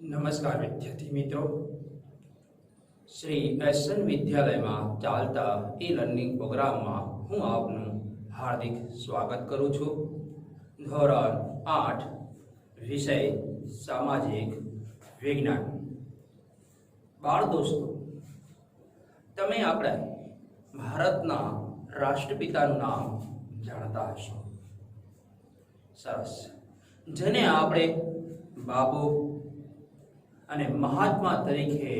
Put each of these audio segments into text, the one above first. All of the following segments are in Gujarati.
નમસ્કાર વિદ્યાર્થી મિત્રો, શ્રી એસએન વિદ્યાલયમાં ચાલતા ઈ લર્નિંગ પ્રોગ્રામમાં હું આપનું હાર્દિક સ્વાગત કરું છું. ધોરણ 8 વિષય સામાજિક વિજ્ઞાન. બાળ દોસ્તો, તમે આપણે ભારતના રાષ્ટ્રપિતાનું નામ જાણતા હશો. સરસ. જેને આપણે બાપુ અને મહાત્મા તરીકે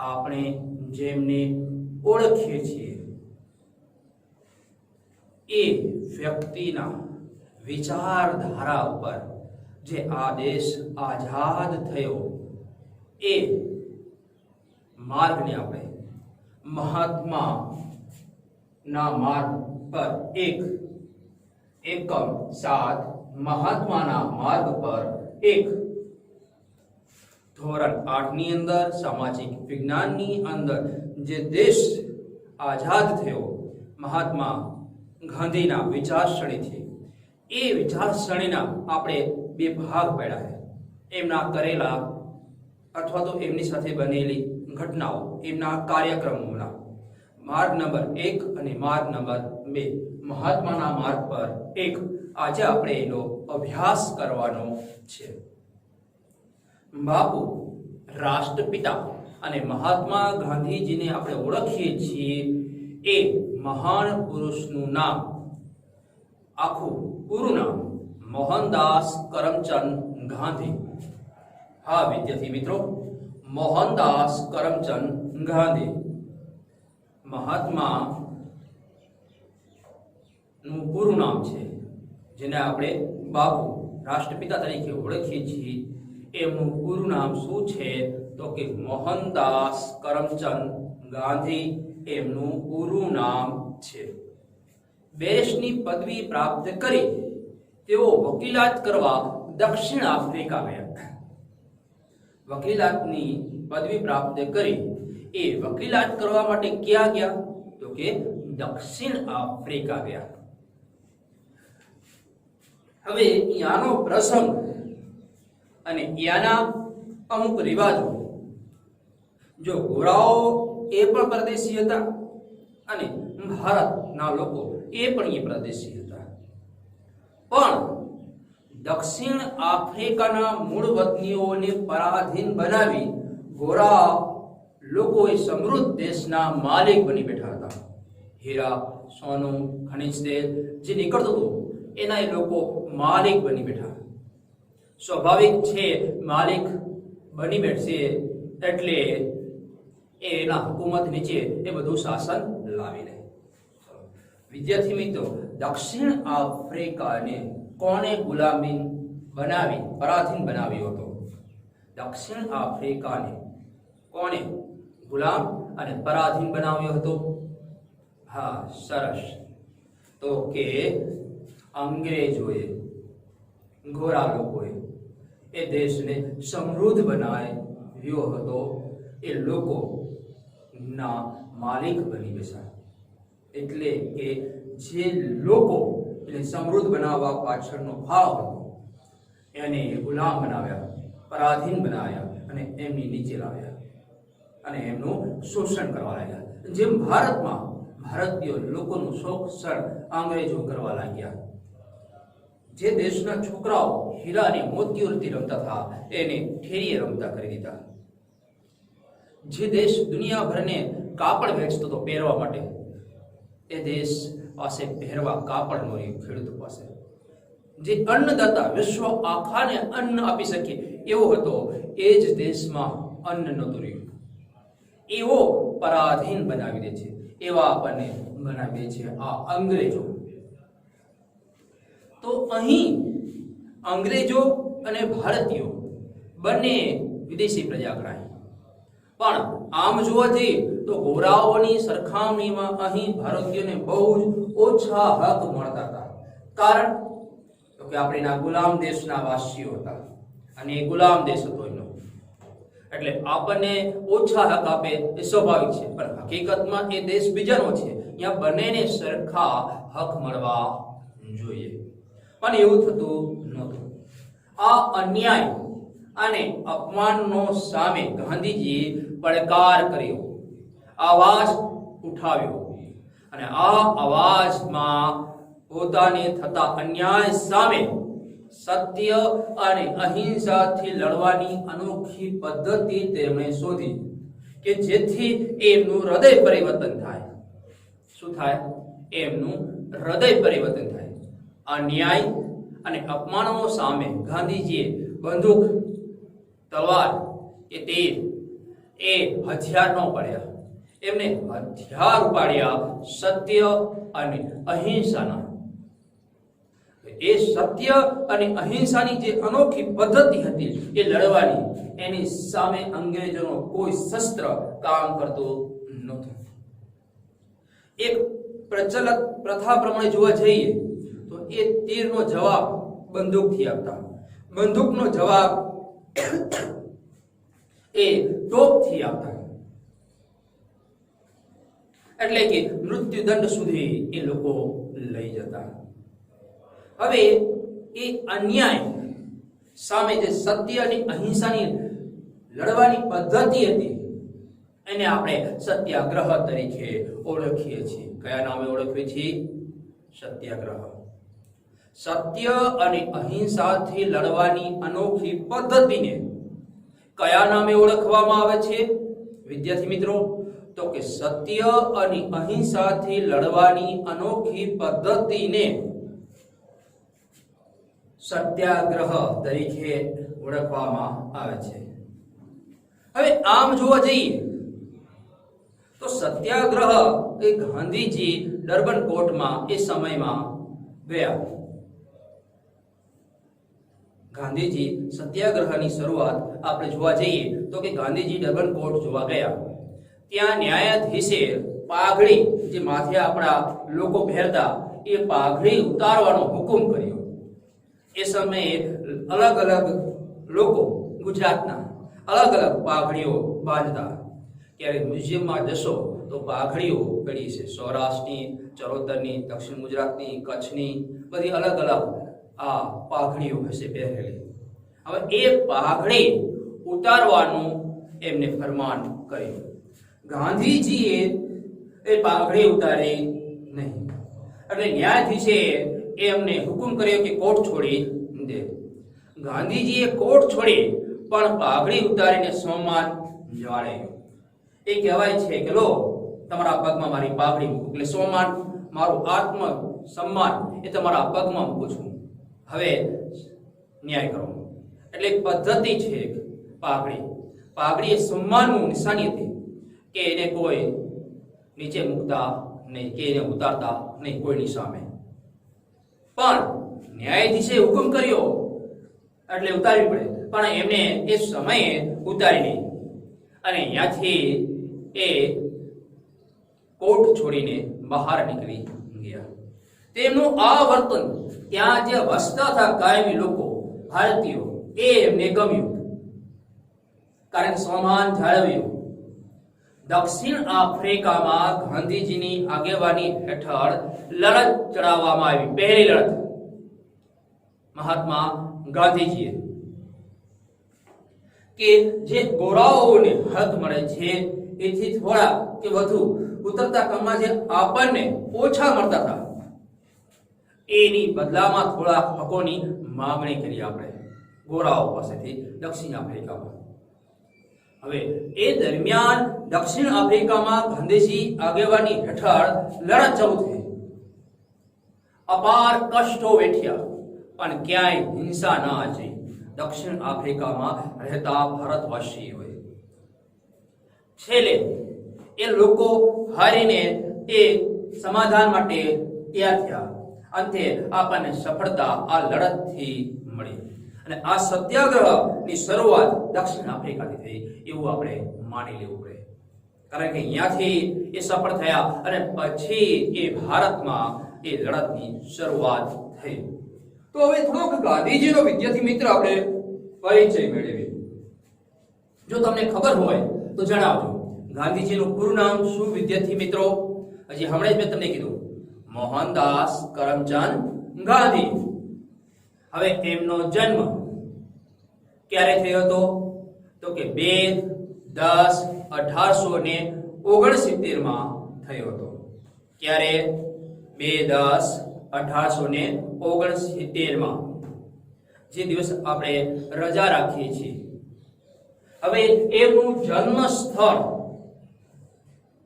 આપણે જેમને ઓળખીએ છીએ, એ વ્યક્તિના વિચારધારા ઉપર જે આ દેશ આઝાદ થયો, એ માર્ગને આપણે મહાત્મા ના માર્ગ પર એકમ 7 મહાત્માના માર્ગ પર એક ધોરણ 8 ની અંદર સામાજિક વિજ્ઞાનની અંદર જે દેશ આઝાદ થયો મહાત્મા ગાંધીના વિચારસરણીથી, એ વિચારસરણીના આપણે બે ભાગ પાડ્યા છે. એમના કરેલા અથવા તો એમની સાથે બનેલી ઘટનાઓ, એમના કાર્યક્રમોના માર્ગ નંબર 1 અને માર્ગ નંબર 2, મહાત્માના માર્ગ પર એક. આજે આપણે એનો અભ્યાસ કરવાનો છે. બાપુ, રાષ્ટ્રપિતા અને મહાત્મા ગાંધીજીને આપણે ઓળખીએ છીએ, એ મહાન પુરુષનું નામ, આખું પૂરું નામ મોહનદાસ કરમચંદ ગાંધી. હા વિદ્યાર્થી મિત્રો, મોહનદાસ કરમચંદ ગાંધી મહાત્મા નું પૂરું નામ છે, જેને આપણે બાપુ રાષ્ટ્રપિતા તરીકે ઓળખીએ છીએ. એમનું પૂરું નામ શું છે? તો કે મોહનદાસ કરમચંદ ગાંધી એમનું પૂરું નામ છે. બેરિસ્ટરની પદવી પ્રાપ્ત કરી તેઓ વકીલાત કરવા દક્ષિણ આફ્રિકા ગયા. વકીલાતની પદવી પ્રાપ્ત કરી એ વકીલાત કરવા માટે ક્યાં ગયા? તો કે દક્ષિણ આફ્રિકા ગયા. હવે યાનો પ્રસંગ અને યાના અમુક રિવાજો. જો ગોરાઓ એ પણ પરદેશી હતા અને ભારતના લોકો એ પણ એ પરદેશી હતા, પણ દક્ષિણ આફ્રિકાના મૂળ વતનીઓને પરાધીન બનાવી ગોરા લોકોએ સમૃદ્ધ દેશના માલિક બની બેઠા હતા. હીરા, સોનું, ખનિજ તેલ જે નીકળતું હતું એના એ લોકો માલિક બની બેઠા. સ્વાભાવિક છે, માલિક બની બેઠશે એટલે એના હુકુમત નીચે એ બધું શાસન લાવી લે. વિદ્યાર્થી મિત્રો, દક્ષિણ આફ્રિકાને કોને ગુલામી બનાવી, પરાધીન બનાવ્યો હતો? દક્ષિણ આફ્રિકાને કોને ગુલામ અને પરાધીન બનાવ્યો હતો? હા, સરસ. તો કે અંગ્રેજોએ, ગોરા લોકોએ એ દેશને સમૃદ્ધ બનાવ્યો હતો. એ લોકો ના માલિક બની બેસા. એટલે કે જે લોકો એને સમૃદ્ધ બનાવવા પાછળનો ફાળો હતો, એને ગુલામ બનાવ્યા, પરાધીન બનાવ્યા અને એમની નીચે લાવ્યા અને એમનું શોષણ કરવા લાગ્યા. જેમ ભારતમાં ભારતીય લોકોનું શોષણ અંગ્રેજો કરવા લાગ્યા. જે દેશના છોકરાઓ હીરા અને મોતીઓથી રમતા હતા, એને ઠેરીએ રમતા કરી દીધા. જે દેશ દુનિયાભરને કાપડ વેચતો હતો પહેરવા માટે, એ દેશ પાસે પહેરવા કાપડ ન રહ્યું ખેડૂતો પાસે. જે અન્નદાતા, વિશ્વ આખાને અન્ન આપી શકે એવો હતો, એ જ દેશમાં અન્ન નહોતું રહ્યું. એવો પરાધીન બનાવી દે છે, એવા આપણને બનાવી દે છે આ અંગ્રેજો. તો અહીં અંગ્રેજો અને ભારતીયો બંને વિદેશી પ્રજા ગણાય. પણ આમ જોવા જઈએ તો ગોરાઓની સરખામણીમાં અહીં ભારતીયોને બહુ જ ઓછા હક મળતા હતા. કારણ તો કે આપણે એના ગુલામ દેશના વાસીઓ હતા અને એ ગુલામ દેશ હતો એનો, એટલે આપણને ઓછા હક આપે એ સ્વાભાવિક છે. પણ હકીકતમાં એ દેશ બીજાનો છે, અહીંયા બંનેને સરખા હક મળવા જોઈએ. પણ એવું થતું નહોતું. આ અન્યાય અને અપમાનનો સામે ગાંધીજીએ પડકાર કર્યો, અવાજ ઉઠાવ્યો અને આ અવાજમાં પોતાને થતા અન્યાય સામે સત્ય અને અહિંસાથી લડવાની અનોખી પદ્ધતિ તેમણે શોધી કે જેથી એમનું હૃદય પરિવર્તન થાય. શું થાય? એમનું હૃદય પરિવર્તન થાય. અન્યાય અને અપમાનો સામે ગાંધીજીએ બંદૂક, તલવાર કે તીર એ હથિયાર ન પડ્યા, એમને હથિયાર ઉપાડ્યા સત્ય અને અહિંસાના. એ સત્ય અને અહિંસાની જે અનોખી પદ્ધતિ હતી એ લડવાની, એની સામે અંગ્રેજોનો કોઈ શસ્ત્ર કામ કરતો નહોતું. એક પ્રચલિત પ્રથા પ્રમાણે જોવા જઈએ તો એ તીરનો જવાબ બંદૂકથી આપતા, બંદૂકનો જવાબ એ ટોપથી આપતા. એટલે કે મૃત્યુદંડ સુધી એ લોકો લઈ જતા. હવે એ અન્યાય સામે જે સત્ય અને અહિંસાની લડવાની પદ્ધતિ હતી એને આપણે સત્યાગ્રહ તરીકે ઓળખીએ છીએ. કયા નામે ઓળખીએ છીએ? સત્યાગ્રહ. સત્ય અને અહિંસાથી લડવાની અનોખી પદ્ધતિને કયા નામે ઓળખવામાં આવે છે વિદ્યાર્થી મિત્રો? તો કે સત્ય અને અહિંસાથી લડવાની અનોખી પદ્ધતિને સત્યાગ્રહ તરીકે ઓળખવામાં આવે છે. હવે આમ જોવા જઈએ તો સત્યાગ્રહ એ ગાંધીજી ડર્બન કોર્ટમાં એ સમયમાં ગયા. ગાંધીજી સત્યાગ્રહની શરૂઆત આપણે જોવા જઈએ તો કે ગાંધીજી ડર્બન કોર્ટ જોવા ગયા. ત્યાં ન્યાયાધીશે પાઘડી, જે માથે આપણા લોકો પહેરતા એ પાઘડી ઉતારવાનો હુકમ કર્યો. એ સમયે અલગ અલગ લોકો ગુજરાતના અલગ અલગ પાઘડીઓ બાંધતા. ત્યારે મ્યુઝિયમમાં જશો તો પાઘડીઓ પડી છે, સૌરાષ્ટ્રની, ચરોતરની, દક્ષિણ ગુજરાતની, કચ્છની, બધી અલગ અલગ આ પાઘડીઓ હશે પહેરેલી. હવે એ પાઘડી ઉતારવાનું એમને ફરમાન કર્યું. ગાંધીજીએ એ પાઘડી ઉતારી નહીં, એટલે ન્યાયાધીશે એમને હુકમ કર્યો કે કોર્ટ છોડી દે. ગાંધીજીએ કોર્ટ છોડી પણ પાઘડી ઉતારીને સન્માન જાળવ્યું. એ કહેવાય છે કે લો તમારા પગમાં મારી પાઘડી મૂકું, એટલે સન્માન, મારું આત્મ સન્માન એ તમારા પગમાં મૂકું છું, હવે ન્યાય કરો. એટલે પદ્ધતિ છે પાઘડી. પાઘડી એ સન્માનનું નિશાની હતી કે એને કોઈ નીચે મૂકતા નહીં કે એને ઉતારતા નહીં કોઈની સામે. પણ ન્યાયાધીશે હુકમ કર્યો એટલે ઉતારવી પડે, પણ એમને એ સમયે ઉતારી નહીં અને ત્યાંથી એ કોર્ટ છોડીને બહાર નીકળી ગયા. તેમનું આ વર્તન ત્યાં જે વસતા હતા કાયમી લોકો, ભારતીયો, એ એમને ગમ્યું, કારણ કે સન્માન જાળવ્યું. દક્ષિણ આફ્રિકામાં ગાંધીજીની આગેવાની હેઠળ લડત ચડાવવામાં આવી. પહેલી લડત મહાત્મા ગાંધીજીએ કે જે ગોરાઓને હક મળે છે એથી થોડા કે વધુ ઉતરતા ક્રમમાં જે આપણને ઓછા મળતા હતા એની બદલામાં થોડા હકોની માંગણી કરી આપણે ગોરાઓ પાસેથી દક્ષિણ આફ્રિકામાં. હવે એ દરમિયાન દક્ષિણ આફ્રિકામાં ગાંધીજી આગેવાની હેઠળ લડત શરૂ થઈ. અપાર કષ્ટો વેઠ્યા પણ ક્યાંય હિંસા ના આવી. દક્ષિણ આફ્રિકામાં રહેતા ભારતવાસીઓએ છેલ્લે એ લોકો હારીને એ સમાધાન માટે તૈયાર થયા. અંતે આપણને સફળતા આ લડતથી મળી અને આ સત્યાગ્રહની શરૂઆત દક્ષિણ આફ્રિકાથી થઈ એવું આપણે માની લેવું પડે, કારણ કે અહીંયાથી એ સફળ થયા અને પછી એ ભારતમાં એ લડતની શરૂઆત થઈ. તો હવે થોડોક ગાંધીજીનો વિદ્યાર્થી મિત્ર આપણે પરિચય મેળવીએ. જો તમને ખબર હોય તો જણાવજો. ગાંધીજીનું પૂરું નામ શું વિદ્યાર્થી મિત્રો? હજી હમણાં જ મેં તમને કીધું, મોહનદાસ કરમચંદ ગાંધી. હવે એમનો જન્મ ક્યારે થયો હતો? તો કે 2/10/1869 માં થયો હતો. ક્યારે? 2/10/1869 માં, જે દિવસ આપણે રજા રાખીએ છીએ. હવે એમનું જન્મ સ્થળ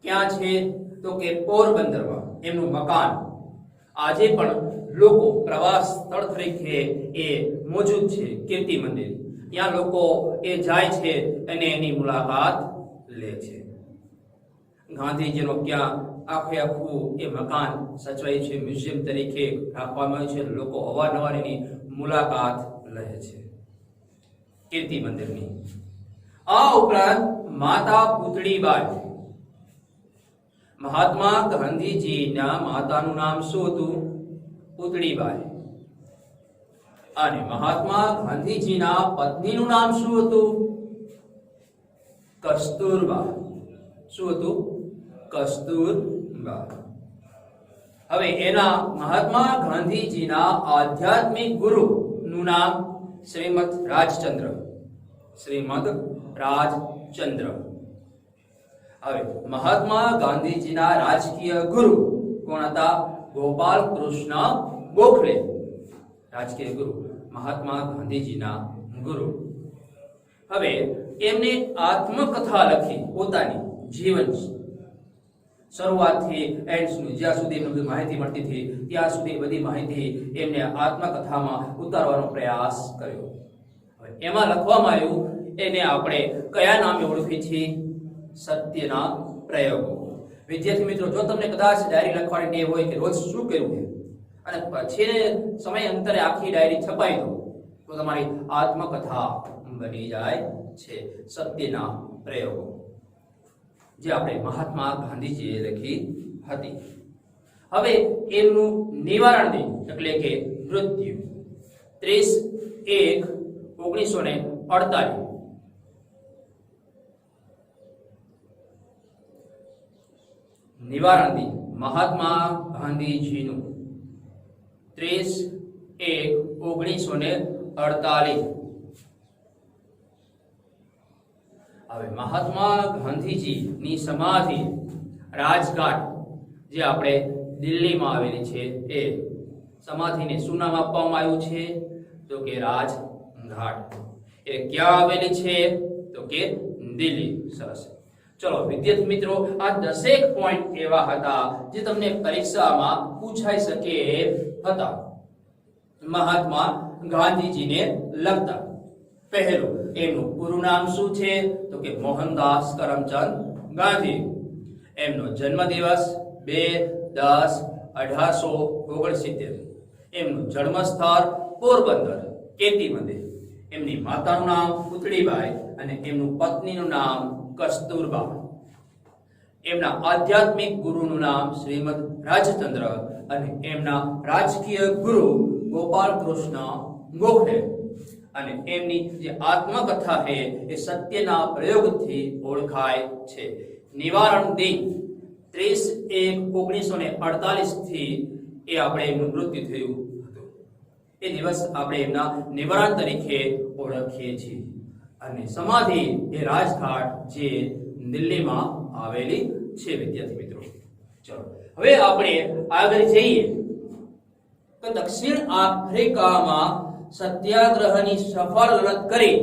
ક્યાં છે? તો કે પોરબંદરમાં એમનું મકાન આજે પણ લોકો પ્રવાસ સ્થળ તરીકે એ મોજૂદ છે. કીર્તિ મંદિર, ત્યાં લોકો એ જાય છે અને એની મુલાકાત લે છે. ગાંધીજીનો ક્યાં આખું એ મકાન સચવાય છે, મ્યુઝિયમ તરીકે રાખવામાં આવ્યું છે. લોકો અવારનવાર એની મુલાકાત લે છે કીર્તિ મંદિરની. આ ઉપરાંત માતા પુતળીબાઈ, મહાત્મા ગાંધીજીના માતાનું નામ શું હતું? પુતળીબાઈ. અને મહાત્મા ગાંધીજીના પત્નીનું નામ શું હતું? કસ્તુરબા. શું હતું? કસ્તુરબા. હવે એના મહાત્મા ગાંધીજીના આધ્યાત્મિક ગુરુનું નામ શ્રીમદ રાજચંદ્ર. શ્રીમદ રાજચંદ્ર. હવે મહાત્મા ગાંધીજીના રાજકીય ગુરુ કોણ હતા? ગોપાલ કૃષ્ણ ગોખલે. રાજકીય ગુરુ મહાત્મા ગાંધીજીના ગુરુ. હવે એમને આત્મકથા લખી, પોતાની જીવન શરૂઆતથી એન્ડ સુધી, જ્યાં સુધી એમને બધી માહિતી મળતી હતી ત્યાં સુધી બધી માહિતી એમને આત્મકથામાં ઉતારવાનો પ્રયાસ કર્યો. હવે એમાં લખવામાં આવ્યું, એને આપણે કયા નામે ઓળખીએ છીએ? સત્યના પ્રયોગો. વિદ્યાર્થી મિત્રો, જો તમને કદાચ ડાયરી લખવાની ટેવ હોય કે રોજ શું કરવું છે અને પછી સમય અંતરે આખી ડાયરી છપાઈ દો, તો તમારી આત્મકથા બની જાય છે. સત્યના પ્રયોગો, જે આપણે મહાત્મા ગાંધીજીએ લખી હતી. હવે એમનું નિવારણ દિન એટલે કે મૃત્યુ 30/1/1948. નિવારણ દિન મહાત્મા ગાંધીજીનું 30/1/1948. હવે મહાત્મા ગાંધીજીની સમાધિ રાજઘાટ, જે આપણે દિલ્હીમાં આવેલી છે, એ સમાધિને શું નામ આપવામાં આવ્યું છે? તો કે રાજઘાટ. એ ક્યાં આવેલી છે? તો કે દિલ્હી. સરસ. ચલો વિદ્યાર્થી મિત્રો, આ 10 પોઈન્ટ એવા હતા જે તમને પરીક્ષામાં પૂછાઈ શકે હતા મહાત્મા ગાંધીજીને લગતા. પહેલું, એમનું પૂરું નામ શું છે? તો કે મોહનદાસ કરમચંદ ગાંધી. એમનો જન્મદિવસ 2/10/1869. એમનું જન્મસ્થળ પોરબંદર, કીર્તિ મંદિર. એમની માતાનું નામ પુતળીબાઈ અને એમનું પત્નીનું નામ કસ્તુરબા. એમના આધ્યાત્મિક ગુરુનું નામ શ્રીમદ રાજચંદ્ર અને એમના રાજકીય ગુરુ ગોપાલ કૃષ્ણ ગોખલે. અને એમની જે આત્મકથા છે એ સત્યના પ્રયોગથી ઓળખાય છે. નિવારણ દિન 30/1/1948 થી એ આપણે એમનું મૃત્યુ થયું હતું. એ દિવસ આપણે એમના નિવારણ તરીકે ઓળખીએ છીએ. અને સમાધિ એ રાજઘાટ, જે દિલ્હીમાં આવેલી છે. વિદ્યાર્થી મિત્રો, ચલો હવે આપણે આગળ જઈએ તો દક્ષિણ આફ્રિકામાં સત્યાગ્રહની સફળ લડત કરી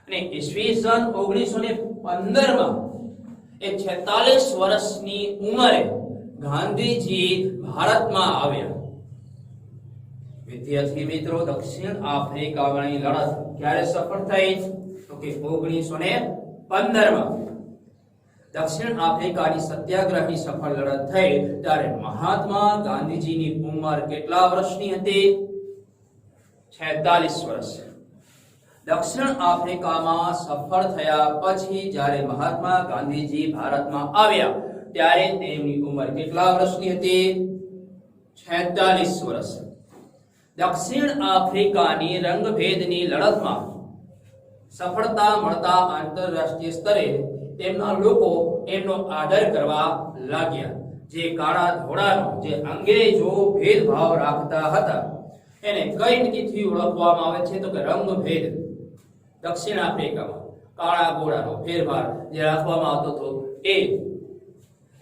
અને ઈસવીસન 1915 એ 46 વર્ષની ઉંમરે ગાંધીજી ભારતમાં આવ્યા. વિદ્યાર્થી મિત્રો, દક્ષિણ આફ્રિકાની લડત ક્યારે સફળ થઈ? તો કે 1915 દક્ષિણ આફ્રિકાની સત્યાગ્રહની સફળ લડત થઈ ત્યારે મહાત્મા ગાંધીજીની ઉંમર કેટલા વર્ષની હતી? 46 વર્ષ. દક્ષિણ આફ્રિકામાં સફળ થયા પછી જ્યારે મહાત્મા ગાંધીજી ભારતમાં આવ્યા ત્યારે તેમની ઉંમર કેટલા વર્ષની હતી? 46 વર્ષ. દક્ષિણ આફ્રિકાની રંગભેદની લડતમાં સફળતા મળતા આંતરરાષ્ટ્રીય સ્તરે તેમના લોકો એમનો આદર કરવા લાગ્યા. જે કાળા ધોળાનો, જે અંગ્રેજો ભેદભાવ રાખતા હતા, એને કઈ રીતથી ઓળખવામાં આવે છે? તો કે રંગભેદ. દક્ષિણ આફ્રિકામાં કાળા ઘોડાનો ફેરફાર જે રાખવામાં આવતો હતો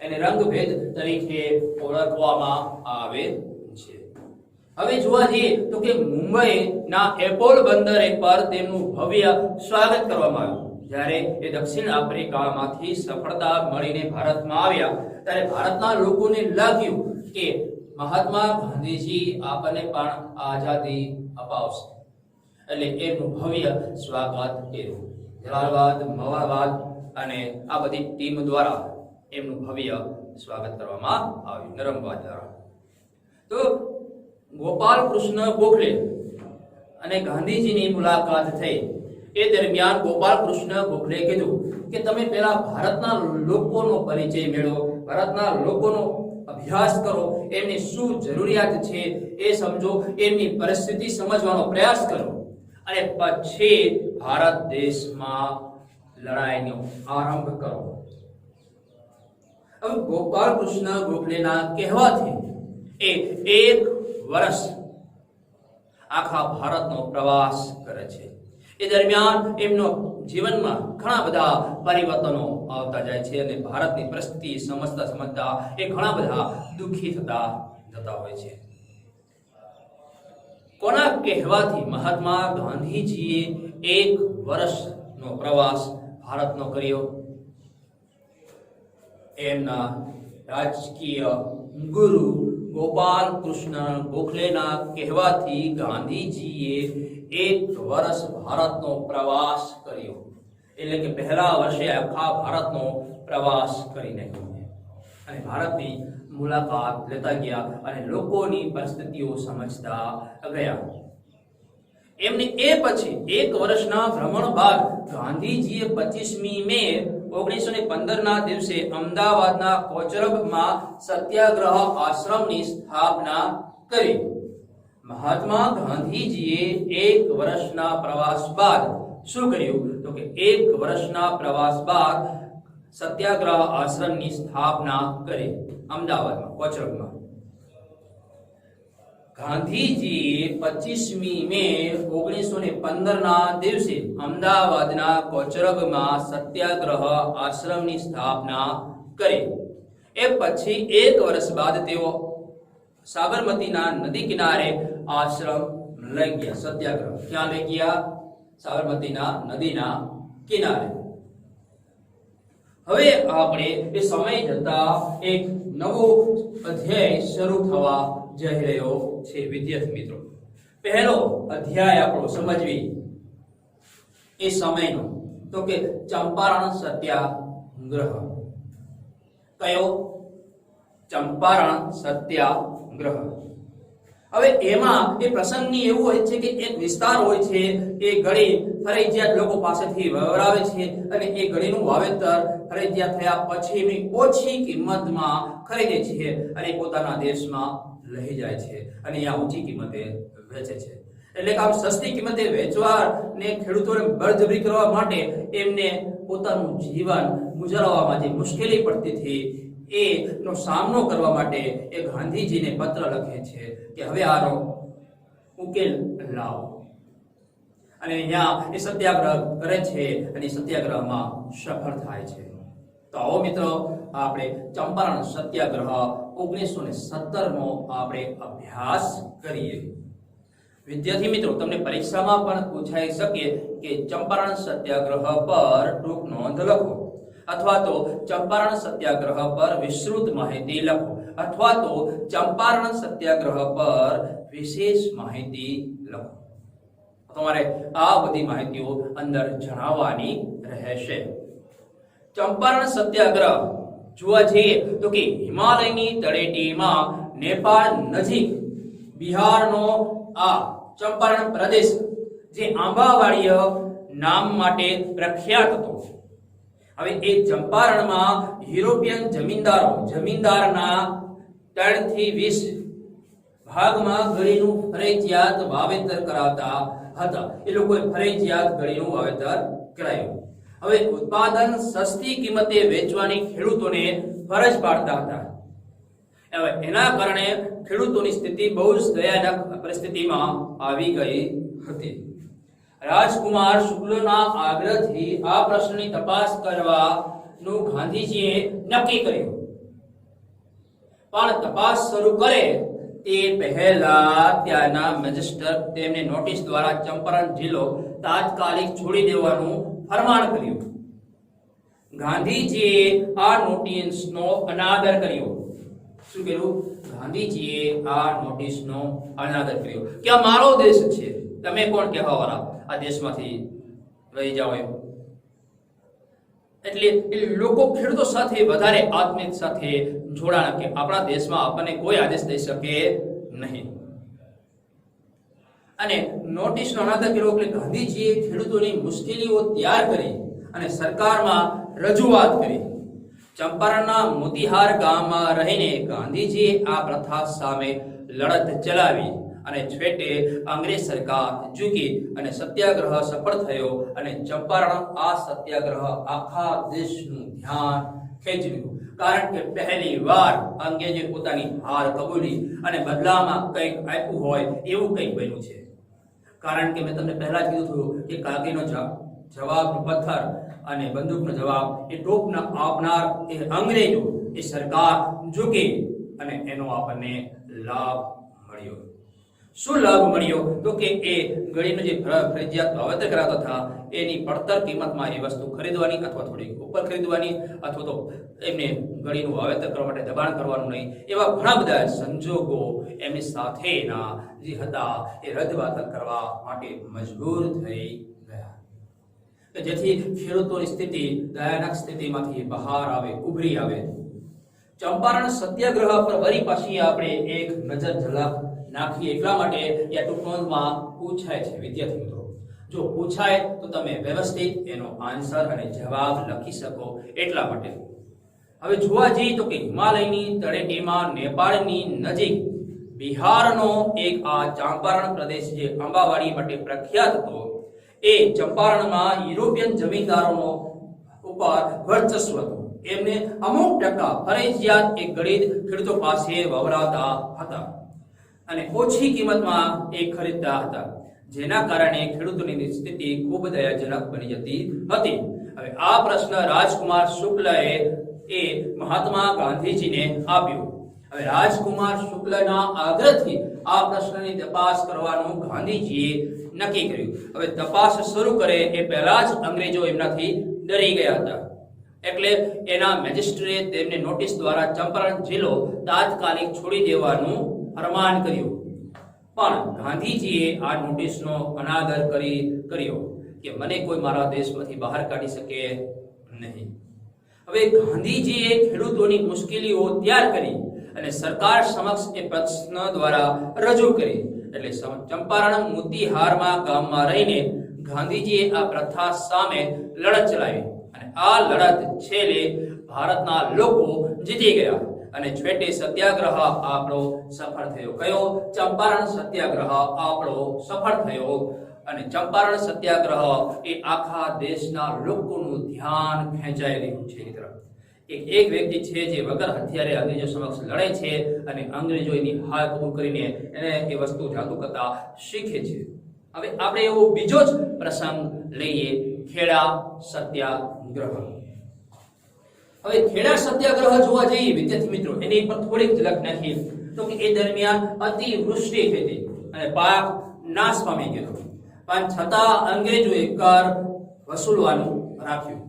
એને રંગભેદ તરીકે ઓળખવામાં આવે છે. હવે જોવા જઈએ તો કે મુંબઈના એપોલ બંદરે પર તેમનું ભવ્ય સ્વાગત કરવામાં આવ્યું. જ્યારે એ દક્ષિણ આફ્રિકામાંથી સફળતા મળીને ભારતમાં આવ્યા ત્યારે ભારતના લોકોને લાગ્યું કે મહાત્મા ગાંધીજી આપણને પણ આઝાદી અપાવશે, એટલે એમનું ભવ્ય સ્વાગત કર્યું. જલાલાબાદ, મવાબાદ અને આ બધી ટીમ દ્વારા એમનું ભવ્ય સ્વાગત કરવામાં આવ્યું નરમબાદ દ્વારા. તો ગોપાલ કૃષ્ણ ગોખલે અને ગાંધીજીની મુલાકાત થઈ. એ દરમિયાન ગોપાલ કૃષ્ણ ગોખલે કીધું કે તમે પહેલા ભારતના લોકોનો પરિચય મેળવો, ભારતના લોકોનો અભ્યાસ કરો, એમની શું જરૂરિયાત છે એ સમજો, એમની પરિસ્થિતિ સમજવાનો પ્રયાસ કરો અને પછી ભારત દેશમાં લડાઈનો આરંભ કરો. હવે ગોપાલ કૃષ્ણ ગોખલેના કહેવાથી એ 1 વર્ષ આખા ભારતનો પ્રવાસ કરે છે. એ દરમિયાન એમનો જીવનમાં ઘણા બધા પરિવર્તનો આવતા જાય છે અને ભારતની પરિસ્થિતિ સમજતા એ ઘણા બધા દુઃખી થતા જતા હોય છે. કોના કહેવાથી મહાત્મા ગાંધીજીએ 1 વર્ષનો પ્રવાસ ભારતનો કર્યો? એમના રાજકીય ગુરુ ગોપાલ કૃષ્ણ ગોખલેના કહેવાથી ગાંધીજીએ 1 વર્ષ ભારતનો પ્રવાસ કર્યો. એટલે કે પહેલા વર્ષે આખા ભારતનો પ્રવાસ કરી નાખ્યો અને ભારતની મુલાકાત લેતા ગયા અને લોકોની પરિસ્થિતિઓ સમજતા ગયા. એમને એ પછી 1 વર્ષના ભ્રમણ બાદ ગાંધીજીએ 25મી મે 1915 ના દિવસે અમદાવાદના કોચરબમાં સત્યાગ્રહ આશ્રમની સ્થાપના કરી. મહાત્મા ગાંધીજીએ 1 વર્ષના પ્રવાસ બાદ શું કર્યું? તો કે 1 વર્ષના પ્રવાસ બાદ સત્યાગ્રહ આશ્રમની સ્થાપના કરી અમદાવાદમાં કોચરબમાં. ગાંધીજીએ 25મી મે 1915 ના દિવસે અમદાવાદના કોચરબમાં સત્યાગ્રહ આશ્રમની સ્થાપના કરી. એ પછી 1 વર્ષ બાદ તેઓ સાબરમતીના નદી કિનારે આશ્રમ લઈ ગયા. સત્યાગ્રહ ક્યાં લઈ ગયા? સાબરમતીના નદીના કિનારે. હવે આપણે એ સમય જતા એક નવો અધ્યાય શરૂ થવા જઈ રહ્યો છે. વિદ્યાર્થી મિત્રો, પહેલો અધ્યાય આપણો સમજવી એ સમયનો તો કે ચંપારણ સત્યાગ્રહ. કયો? ચંપારણ સત્યાગ્રહ. હવે એમાં એ પ્રસંગની એવું હોય છે કે એક વિસ્તાર હોય છે, એ ગળી ફરજિયાત લોકો પાસેથી વવરાવે છે અને એ ગળીનું વાવેતર ફરજિયાત થયા પછી એની ઓછી કિંમતમાં ખરીદે છે અને પોતાના દેશમાં લઈ જાય છે અને અહીંયા ઊંચી કિંમતે વેચે છે. એટલે કે આમ સસ્તી કિંમતે વેચવાને ખેડૂતોને બળજબરી કરવા માટે એમને પોતાનું જીવન ગુજારવામાં જે મુશ્કેલી પડતી હતી એનો સામનો કરવા માટે એ ગાંધીજીને પત્ર લખે છે કે હવે આનો ઉકેલ લાવો. અને અહીંયા એ સત્યાગ્રહ કરે છે અને સત્યાગ્રહમાં સફળ થાય છે. તો આવો મિત્રો, આપણે ચંપારણ સત્યાગ્રહ 1917નો આપણે અભ્યાસ કરીએ. વિદ્યાર્થી મિત્રો, તમને પરીક્ષામાં પણ પૂછાઈ શકે કે ચંપારણ સત્યાગ્રહ પર ટૂંક નોંધ લખો, અથવા તો ચંપારણ સત્યાગ્રહ પર વિસ્તૃત માહિતી લખો, અથવા તો ચંપારણ સત્યાગ્રહ પર વિશેષ માહિતી લખો. તમારે આ બધી માહિતીઓ અંદર જણાવવાની રહેશે. ચંપારણ સત્યાગ્રહ જોવા જઈએ તો કે હિમાલયની તળેટીમાં નેપાળ નજીક બિહારનો આ ચંપારણ પ્રદેશ જે આંબાવાડીય નામ માટે પ્રખ્યાત હતો. હવે એ ચંપારણમાં યુરોપિયન જમીનદારના 3 થી 20 ભાગમાં ગળીનું ફરજિયાત વાવેતર કરાવતા હતા. એ લોકોએ ફરજિયાત ગળીનું વાવેતર કરાયું. હવે ઉત્પાદન સસ્તી કિંમતે વેચવાની ખેડૂતોને ફરજ પાડતા હતા. હવે એના કારણે ખેડૂતોની સ્થિતિ બહુ જ દયાજનક પરિસ્થિતિમાં આવી ગઈ હતી. રાજકુમાર શુક્લના આગ્રહથી આ પ્રશ્નની તપાસ કરવાનું ગાંધીજીએ નક્કી કર્યું. પણ તપાસ શરૂ કરે તે પહેલા ત્યાંના મેજિસ્ટ્રેટ તેમને નોટિસ દ્વારા ચંપારણ જિલ્લો તાત્કાલિક છોડી દેવાનું ફરમાન કર્યું. ગાંધીજીએ આ નોટિસનો અનાદર કર્યો. શું કર્યું? ગાંધીજીએ આ નોટિસનો અનાદર કર્યો કે આ મારો દેશ છે, તમે કોણ કહેવા વાળા આ દેશમાંથી રહી જાઓ એમ. એટલે એ લોકો ખેડૂતો સાથે વધારે આત્મીયતા સાથે જોડાણ કે આપણા દેશમાં આપણને કોઈ આદેશ દઈ શકે નહીં. અને નોટિસનો અનાદર કર્યો એટલે ગાંધીજીએ ખેડૂતોની મુશ્કેલીઓ તૈયાર કરી અને સરકારમાં રજૂઆત કરી. ચંપારણના મોતીહાર ગામમાં રહીને ગાંધીજીએ આ પ્રથા સામે લડત ચલાવી અને છેવટે અંગ્રેજ સરકાર ઝૂકી અને સત્યાગ્રહ સફળ થયો. અને ચંપારણ આ સત્યાગ્રહ આખા દેશનું ધ્યાન ખેંચી લીધું, કારણ કે પહેલી વાર અંગ્રેજે પોતાની હાર કબૂલી અને બદલામાં કંઈક આપ્યું હોય એવું કંઈક બન્યું છે. કારણ કે મેં તમને પહેલા જ કીધું હતું કે કાગીનો જવાબનો પથ્થર અને બંદૂકનો જવાબ એ ટોપના આપનાર એ અંગ્રેજો, એ સરકાર ઝૂકી અને એનો આપણને લાભ મળ્યો. શું લાભ મળ્યો? તો કે એ ગળીનો જે ફરજિયાત વાવેતર કરાતા હતા એની પડતર કિંમતમાં એ વસ્તુ ખરીદવાની અથવા થોડી ઉપર ખરીદવાની અથવા તો એમને ગળીનું વાવેતર કરવા માટે દબાણ કરવાનું નહીં, એવા ઘણા બધા સંજોગો એમની સાથેના જે હતા એ રદબાતલ કરવા માટે મજબૂર થઈ ગયા. જેથી ખેડૂતોની સ્થિતિ દયાનક સ્થિતિમાંથી બહાર આવે, ઉભરી આવે. ચંપારણ સત્યાગ્રહ પર વળી પાછી આપણે એક નજર ઝલક નાખીએ એટલા માટે એ ટૂંકમાં પૂછાય છે વિદ્યાર્થી મિત્રો. જો પૂછાય તો તમે વ્યવસ્થિત એનો આન્સર અને જવાબ લખી શકો એટલા માટે. હવે જોવા જઈએ તો કે હિમાલયની તળેટીમાં નેપાળની નજીક બિહારનો એક આ ચંપારણ પ્રદેશ જે અંબાવાડી માટે પ્રખ્યાત હતો, એ ચંપારણમાં યુરોપિયન જમીનદારોનો ઉપર વર્ચસ્વ હતું. એમને અમુક ટકા ફરજિયાત એક ગરીબ ખેડૂતો પાસે વવરાવતા હતા અને ઓછી કિંમતમાં એ ખરીદતા હતા, જેના કારણે ખેડૂતોની સ્થિતિ ખૂબ દયાજનક બની જતી હતી. હવે આ પ્રશ્ન રાજકુમાર શુક્લએ એ મહાત્મા ગાંધીજીને આપ્યો. હવે રાજકુમાર શુક્લના આગ્રહથી આ પ્રશ્નની તપાસ કરવાનું ગાંધીજીએ નક્કી કર્યું. હવે તપાસ શરૂ કરે એ પહેલા જ અંગ્રેજો એમનાથી ડરી ગયા હતા, એટલે એના મેજિસ્ટ્રેટે તેમને નોટિસ દ્વારા ચંપારણ જિલ્લો તાત્કાલિક છોડી દેવાનું ફરમાન કર્યું. પણ ગાંધીજીએ આ નોટિસનો અનાદર કર્યો કે મને કોઈ મારા દેશમાંથી બહાર કાઢી શકે નહીં. હવે ગાંધીજીએ ખેડૂતોની મુશ્કેલીઓ તૈયાર કરી અને સરકાર સમક્ષ એ પ્રશ્ન દ્વારા રજૂ કરી. એટલે ચંપારણ મોતીહારમાં ગામમાં રહીને ગાંધીજીએ આ પ્રથા સામે લડત ચલાવી અને આ લડત છેલ્લે ભારતના લોકો જીતી ગયા અને છેવટે સત્યાગ્રહ આપણો સફળ થયો. કયો? ચંપારણ સત્યાગ્રહ આપણો સફળ થયો. અને ચંપારણ સત્યાગ્રહ એ આખા દેશના લોકોનું ધ્યાન ખેંચાઈ રહ્યું છે. એક વ્યક્તિ છે જે વગર હથિયારે અંગ્રેજો સમક્ષ લડે છે અને અંગ્રેજો એની હાર કબૂલ કરીને એને એ વસ્તુ જાદુ કરતા શીખે છે. હવે આપણે એવો બીજો જ પ્રસંગ લઈએ, ખેડા સત્યાગ્રહ. હવે ખેડા સત્યાગ્રહ જોવા જઈએ વિદ્યાર્થી મિત્રો, એની પર થોડીક ઝલક નાખીએ તો કે એ દરમિયાન અતિવૃષ્ટિ થઈ હતી અને પાક નાશ પામી ગયો, પણ છતાં અંગ્રેજોએ કર વસૂલવાનું રાખ્યું.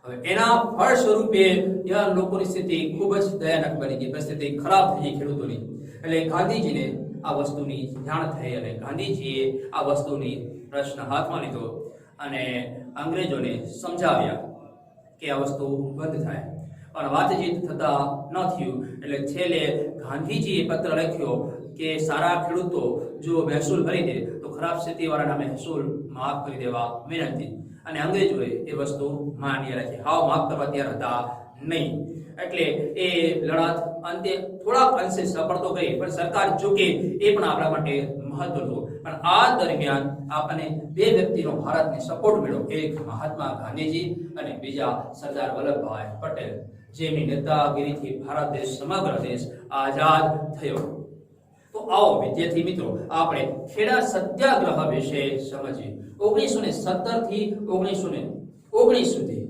હવે એના ફળ સ્વરૂપે ત્યાં લોકોની સ્થિતિ ખૂબ જ દયાનક બની ગઈ, પરિસ્થિતિ ખરાબ થઈ ગઈ ખેડૂતોની. એટલે ગાંધીજીને આ વસ્તુની જાણ થઈ અને ગાંધીજીએ આ વસ્તુની પ્રશ્ન હાથમાં લીધો અને અંગ્રેજોને સમજાવ્યા કે આ વસ્તુ બંધ થાય. પણ વાતચીત થતા ન થયું. એટલે છેલ્લે ગાંધીજીએ પત્ર લખ્યો કે સારા ખેડૂતો જો મહેસૂલ ભરી દે તો ખરાબ સ્થિતિવાળાના મહેસૂલ માફ કરી દેવા વિનંતી. અને અંગ્રેજોએ એ વસ્તુ માન્ય રાખી, હાવ માફ કરવા તૈયાર હતા નહીં. એટલે એ લડત અંતે થોડાક અંશે સફળ તો ગઈ, પણ સરકાર ઝૂકે એ પણ આપણા માટે મહત્વનું હતું. પણ આ દરમિયાન આપણને બે વ્યક્તિનો ભારતને સપોર્ટ મળ્યો, એક મહાત્મા ગાંધીજી અને બીજા સરદાર વલ્લભભાઈ પટેલ, જેમની નેતાગીરીથી ભારત દેશ સમગ્ર દેશ આઝાદ થયો. તો આવો વિદ્યાર્થી મિત્રો આપણે ખેડા સત્યાગ્રહ વિશે સમજીએ. 1917 થી 1919 સુધી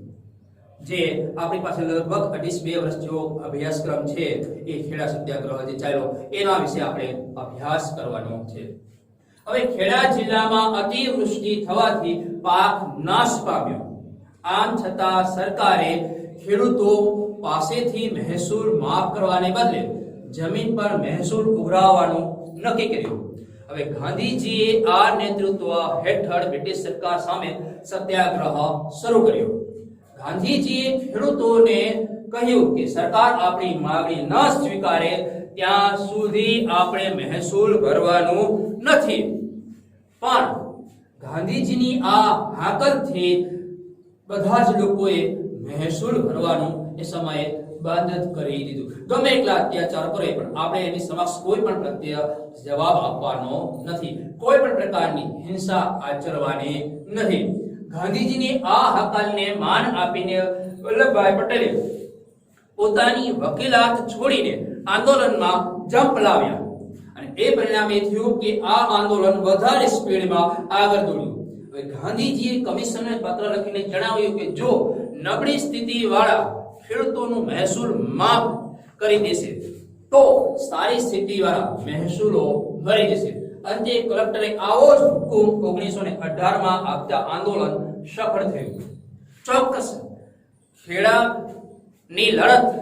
જે આપણી પાસે લગભગ 2.5 વર્ષ જેવો અભ્યાસક્રમ છે એ ખેડા સત્યાગ્રહ જે ચાલ્યો એના વિશે આપણે અભ્યાસ કરવાનો છે. હવે ખેડા જિલ્લામાં અતિવૃષ્ટિ થવાથી પાક નાશ પામ્યો. આમ છતાં સરકારે ખેડૂતો પાસેથી મહેસૂલ માફ કરવાને બદલે જમીન પર મહેસૂલ ઉઘરાવવાનું નક્કી કર્યું. હવે ગાંધીજીએ આ નેતૃત્વ હેઠળ બ્રિટિશ સરકાર સામે સત્યાગ્રહ શરૂ કર્યો. ગાંધીજીએ ખેડૂતોને કહ્યું કે સરકાર આપણી માંગણી ન સ્વીકારે ત્યાં સુધી આપણે મહેસૂલ ભરવાનું નથી. પણ ગાંધીજીની આ હાકલથી બધા જ લોકોએ મહેસૂલ ભરવાનું એ સમયે બંધ કરી દીધું. ગમે એટલા અત્યાચાર કરે પણ આપણે એની સમક્ષ કોઈ પણ પ્રત્યે જવાબ આપવાનો નથી. કોઈ પણ પ્રકારની હિંસા આચરવાની નહીં. ગાંધીજીની આ હકાલને માન આપીને વલ્લભભાઈ પટેલે પોતાની વકીલાત છોડીને આંદોલનમાં જંપ લાવ્યા અને એ પરિણામે થયું કે આ આંદોલન વધારે સ્પીડમાં આગળ દોડ્યું. હવે ગાંધીજીએ કમિશનરને પત્ર લખીને જણાવ્યું કે જો નબળી સ્થિતિ વાળા ખેડૂતોનું મહેસૂલ માફ કરી દેશે તો સારી સ્થિતિ વાળા મહેસૂલો ભરી દેશે. અંતે કલેક્ટરે આવો જ હુકમ 1918 માં આપતા આંદોલન સફળ થયું. ચોક્કસ ખેડાની લડત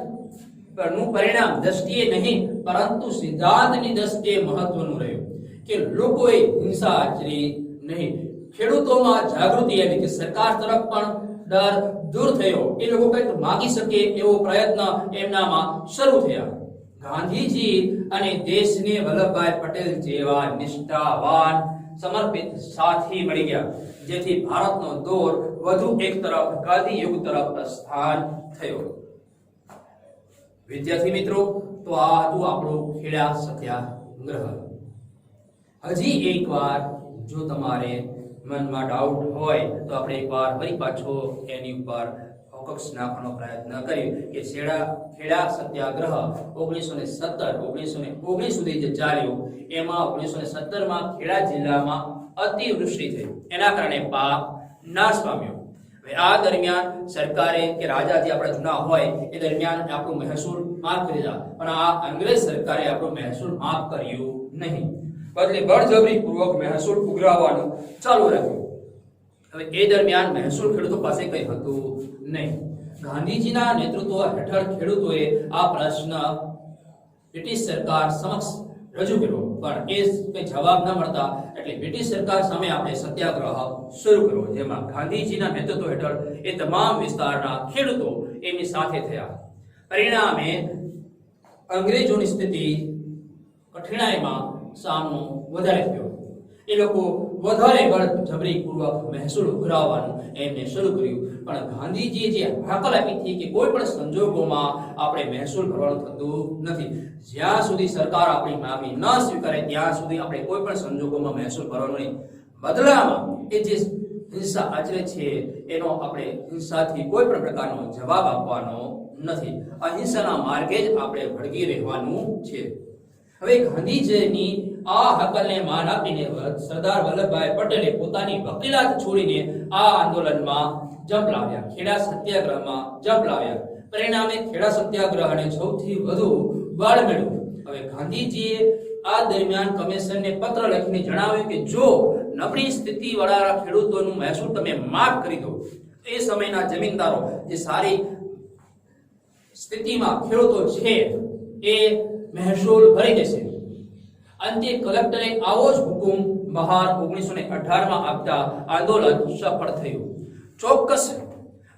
પરનું પરિણામ દ્રષ્ટિએ નહીં પરંતુ સિદ્ધાંતની દ્રષ્ટિએ મહત્વનું રહ્યું કે લોકોએ હિંસા આચરી નહીં. ખેડૂતોમાં જાગૃતિ આવી કે સરકાર તરફ પણ ડર દૂર થયો. એ લોકો કંઈક માંગી શકે એવો પ્રયત્ન એમનામાં શરૂ થયા. ગાંધીજી અને દેશને વલ્લભભાઈ પટેલ જેવા નિષ્ઠાવાન સમર્પિત સાથી મળી ગયા જેથી ભારતનો દોર વધુ એક તરફ ગાંધી યુગ તરફ પ્રસ્થાન થયો. વિદ્યાર્થી મિત્રો તો આ હતું આપણું ખેડા સત્યાગ્રહ. હજી એકવાર જો તમારે મનમાં ડાઉટ હોય તો આપણે એકવાર ફરી પાછો એની ઉપર ફોકસ નાખવાનો પ્રયત્ન કરીએ કે ખેડા સત્યાગ્રહ 1917 1919 સુધી જે ચાલ્યો એમાં 1917 માં ખેડા જિલ્લામાં અતિવૃષ્ટિ થઈ. એના કારણે પાક નાશ પામ્યો. હવે આ દરમિયાન સરકારે કે રાજા જે આપણા જૂના હોય એ દરમિયાન આપણું મહેસૂલ માફ કરી દીધા પણ આ અંગ્રેજ સરકારે આપણું મહેસૂલ માફ કર્યું નહીં. બદલે બળજબરી પૂર્વક મહેસૂલ ઉઘરાવવાનું ચાલુ રાખ્યું. હવે એ દરમિયાન મહેસૂલ ખેડૂતો પાસે કંઈ હતું નહીં. ગાંધીજીના નેતૃત્વ હેઠળ ખેડૂતોએ આ પ્રશ્ન બ્રિટિશ સરકાર સમક્ષ રજૂ કર્યો પણ એ કંઈ જવાબ ન મળતા એટલે બ્રિટિશ સરકાર સામે આપણે સત્યાગ્રહ શરૂ કર્યો જેમાં ગાંધીજીના નેતૃત્વ હેઠળ એ તમામ વિસ્તારના ખેડૂતો એમની સાથે થયા. પરિણામે અંગ્રેજોની સ્થિતિ કઠિનાઈમાં સામનો વધારે થયો. એ લોકો વધારે બળજબરી પૂર્વક મહેસૂલ ઉઘરાવવાનું એમને શરૂ કર્યું પણ ગાંધીજીએ જે હાકલ આપી હતી કે કોઈ પણ સંજોગોમાં આપણે મહેસૂલ ભરવાનું થતું નથી. જ્યાં સુધી સરકાર આપણી માંગણી ન સ્વીકારે ત્યાં સુધી આપણે કોઈ પણ સંજોગોમાં મહેસૂલ ભરવાનું નહીં. બદલામાં એ જે હિંસા આચરે છે એનો આપણે હિંસાથી કોઈ પણ પ્રકારનો જવાબ આપવાનો નથી. અહિંસાના માર્ગે જ આપણે વળગી રહેવાનું છે. હવે ગાંધીજીની આ હકલને માન આપીને સરદાર વલ્લભભાઈ પટેલે પોતાની વકીલાત છોડીને આ આંદોલનમાં જંપ લાવ્યા. ખેડા સત્યાગ્રહમાં જંપ લાવ્યા. પરિણામે ખેડા સત્યાગ્રહને સૌથી વધુ બળ મળ્યું. હવે ગાંધીજીએ આ દરમિયાન કમિશનરને પત્ર લખીને જણાવ્યું કે જો નબળી સ્થિતિ વાળા ખેડૂતોનું મહેસૂલ તમે માફ કરી દો એ સમયના જમીનદારો જે સારી સ્થિતિમાં ખેડૂતો છે એ મહેસૂલ ભરી દેશે. અંતે કલેક્ટરે આવો જ હુકમ બહાર 1918 માં આપતા આંદોલન સફળ થયું. ચોક્કસ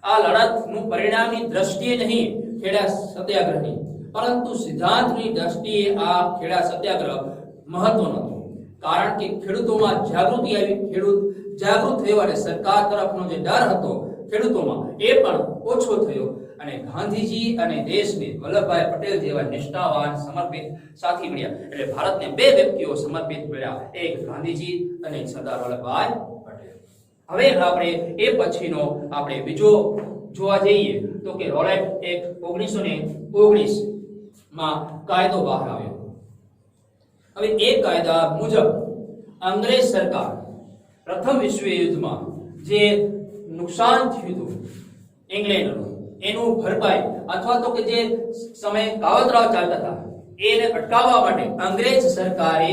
આ લડતનું પરિણામની દ્રષ્ટિએ નહીં ખેડા સત્યાગ્રહની પરંતુ સિદ્ધાંતની દ્રષ્ટિએ આ ખેડા સત્યાગ્રહ મહત્વનો હતો. કારણ કે ખેડૂતોમાં જાગૃતિ આવી. ખેડૂત જાગૃત થયો અને સરકાર તરફનો જે ડર હતો ખેડૂતોમાં એ પણ ઓછો થયો અને ગાંધીજી અને દેશને વલ્લભભાઈ પટેલ જેવા નિષ્ઠાવાન સમર્પિત સાથી મળ્યા. એટલે ભારતને બે વ્યક્તિઓ સમર્પિત મળ્યા, એક ગાંધીજી અને સરદાર વલ્લભભાઈ પટેલ. હવે આપણે એ પછીનો આપણે બીજો જોવા જઈએ તો કે રોલેટ એક્ટ 1919 માં કાયદો બહાર આવ્યો. હવે એ કાયદા મુજબ અંગ્રેજ સરકાર પ્રથમ વિશ્વ યુદ્ધમાં જે નુકસાન થયું હતું ઇંગ્લેન્ડનું એનું ભરપાઈ અથવા તો કે જે સમય કાવતરાઓ ચાલતા હતા એને અટકાવવા માટે અંગ્રેજ સરકારે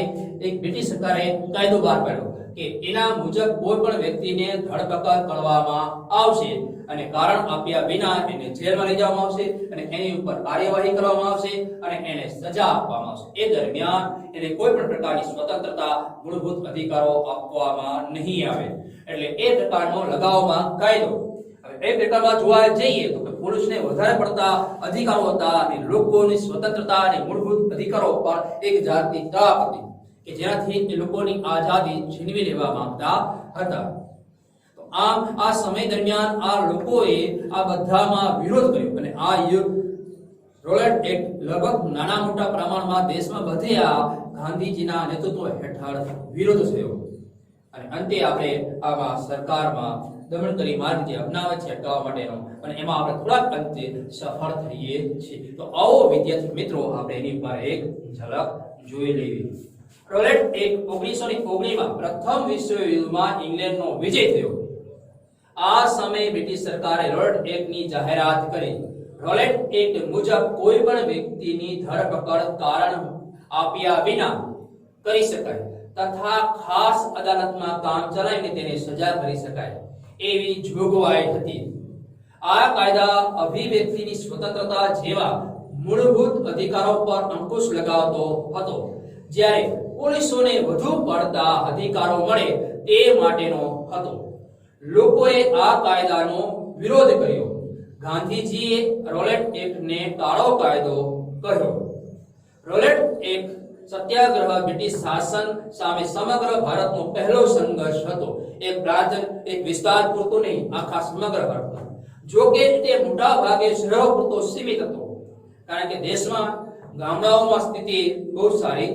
બ્રિટિશ સરકારે કાયદો બહાર પાડ્યો કે એના મુજબ કોઈ પણ વ્યક્તિને ધરપકડ કરવામાં આવશે અને કારણ આપ્યા વિના એને જેલમાં લઈ જવામાં આવશે અને એની ઉપર કાર્યવાહી કરવામાં આવશે અને એને સજા આપવામાં આવશે. એ દરમિયાન એને કોઈ પણ પ્રકારની સ્વતંત્રતા મૂળભૂત અધિકારો આપવામાં નહીં આવે. એટલે એ પ્રકારનો લગાવવામાં કાયદો. હવે એ પ્રકારમાં જોવા જઈએ તો કે પુરુષને વધારે પડતા અધિકારો હતા અને લોકોની સ્વતંત્રતા અને મૂળભૂત અધિકારો પર એક જાતની તક હતી કે જેનાથી એ લોકોની આઝાદી છીનવી લેવા માંગતા હતા. તો આમ આ સમય દરમિયાન આ લોકોએ આ બધામાં વિરોધ કર્યો અને આ રોલેટ એક્ટ લગભગ નાના મોટા પ્રમાણમાં દેશમાં બધે આ ગાંધીજીના નેતૃત્વ હેઠળ વિરોધ થયો અને અંતે આપણે આમાં સરકારમાં દમનકારી માર્ગ જે અપનાવે છે અટકાવવા માટેનો અને એમાં આપણે થોડાક અંતે સફળ થઈએ છીએ. તો આવો વિદ્યાર્થી મિત્રો આપણે એની પર એક ઝલક જોઈ લેવી. રોલેટ એક્ટ 1919 માં પ્રથમ વિશ્વ યુદ્ધમાં ઇંગ્લેન્ડનો વિજય થયો. આ સમયે બ્રિટિશ સરકારે રોલેટ એક્ટની જાહેરાત કરી. રોલેટ એક્ટ મુજબ કોઈ પણ વ્યક્તિની ધરપકડ કારણ આપ્યા વિના કરી શકાય તથા ખાસ અદાલતમાં કામ ચલાવીને તેને સજા કરી શકાય એવી જોગવાઈ હતી. આ કાયદા અભિવ્યક્તિની સ્વતંત્રતા જેવા મૂળભૂત અધિકારો પર અંકુશ લગાવતો હતો જ્યારે પોલીસોને વધુ પડતા અધિકારો મળે તે માટેનો હતો. લોકોએ આ કાયદાનો વિરોધ કર્યો. ગાંધીજીએ રોલેટ એક્ટને કાળો કાયદો કહ્યો. રોલેટ એક્ટ સત્યાગ્રહ બ્રિટિશ શાસન સામે સમગ્ર ભારતનો પહેલો સંઘર્ષ હતો. એક પ્રાંત એક વિસ્તાર પૂરતો નહીં, આખા સમગ્ર ભારતનો. જો કે તે મોટા ભાગે શહેરો પૂરતો સીમિત હતો કારણ કે દેશમાં ગામડાઓમાં સ્થિતિ બહુ સારી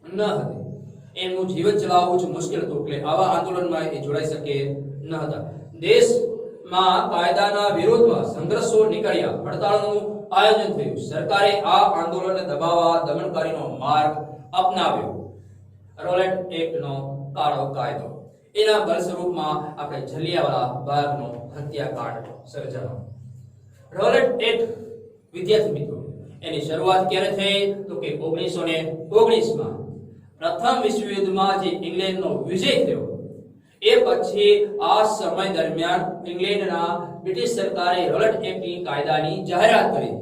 ન હતી. એમનું જીવન ચલાવવું જ મુશ્કેલ હતું એટલે આવા આંદોલનમાં એ જોડાઈ શકે ન હતા. દેશમાં કાયદાના વિરોધમાં સંઘર્ષો નીકળ્યા. હડતાળનું આયોજન થયું. સરકારે આ આંદોલનને દબાવવા દમનકારીનો માર્ગ અપનાવ્યો. રોલેટ એક્ટનો કાળો કાયદો. એના બળ સ્વરૂપમાં આપણે જલિયાવાલા બાગનો હત્યાકાંડ સર્જાયો. રોલેટ એક્ટ વિદ્યાર્થી મિત્રો એની શરૂઆત ક્યારે થઈ તો કે 1919 માં પ્રથમ વિશ્વ યુદ્ધમાં જે ઇંગ્લેન્ડનો વિજય થયો એ પછી આ સમય દરમિયાન ઇંગ્લેન્ડના બ્રિટિશ સરકારે રોલેટ એક્ટની કાયદાની જાહેરાત કરી.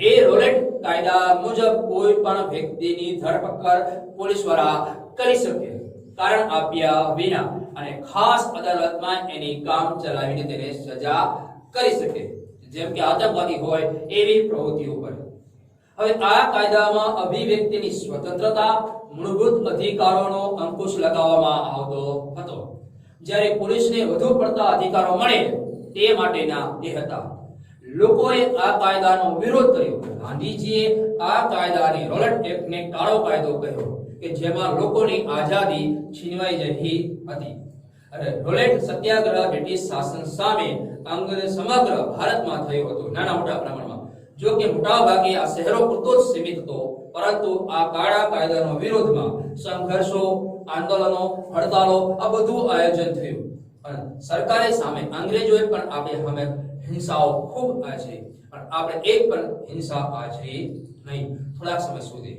એ રોલેટ કાયદા મુજબ કોઈ પણ વ્યક્તિની ધરપકડ પોલીસ દ્વારા કરી શકે કારણ આપ્યા વિના અને ખાસ અદાલતમાં એની કામ ચલાવીને તેને સજા કરી શકે જેમ કે આતંકવાદી હોય એવી પ્રવૃત્તિઓ પર. હવે આ કાયદામાં અભિવ્યક્તિની સ્વતંત્રતા મૂળભૂત અધિકારોનો અંકુશ લગાવવામાં આવતો હતો જ્યારે પોલીસને વધુ પડતા અધિકારો મળે તે માટેના એ હતા. લોકોએ આ કાયદાનો વિરોધ કર્યો. ગાંધીજીએ આ કાયદાને રોલેટ એક્ટને કાળો કાયદો કહ્યો કે જેમાં લોકોની આઝાદી છીનવાઈ જઈ હતી. અને રોલેટ સત્યાગ્રહ બ્રિટિશ શાસન સામે સમગ્ર ભારતમાં થયો હતો નાના મોટા પ્રમાણમાં. જો કે મોટા ભાગે આ શહેરો પૂરતો જ સીમિત હતો પરંતુ આ કાળા કાયદાનો વિરોધમાં સંઘર્ષો, આંદોલનો, હડતાલો આ બધું આયોજન થયું. અને સરકારે સામે અંગ્રેજોએ પણ આપણે સામે હિંસાઓ ખૂબ આચરી પણ આપણે એક પણ હિંસા આચરી નહીં થોડાક સમય સુધી.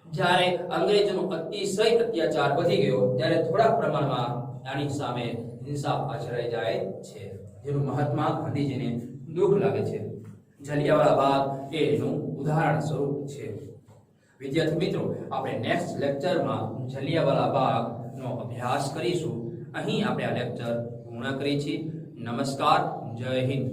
જ્યારે અંગ્રેજોનો અતિશય અત્યાચાર વધી ગયો ત્યારે થોડાક પ્રમાણમાં આની સામે હિંસા આચરાઈ જાય છે જેનું મહાત્મા ગાંધીજીને દુઃખ લાગે છે. જલિયાવાલા બાગ એ એનું ઉદાહરણ સ્વરૂપ છે. વિદ્યાર્થી મિત્રો આપણે નેક્સ્ટ લેક્ચરમાં જલિયાવાલા બાગનો અભ્યાસ કરીશું. અહીં આપણે આ લેક્ચર પૂર્ણ કરીએ છીએ. નમસ્કાર, જય હિન્દ.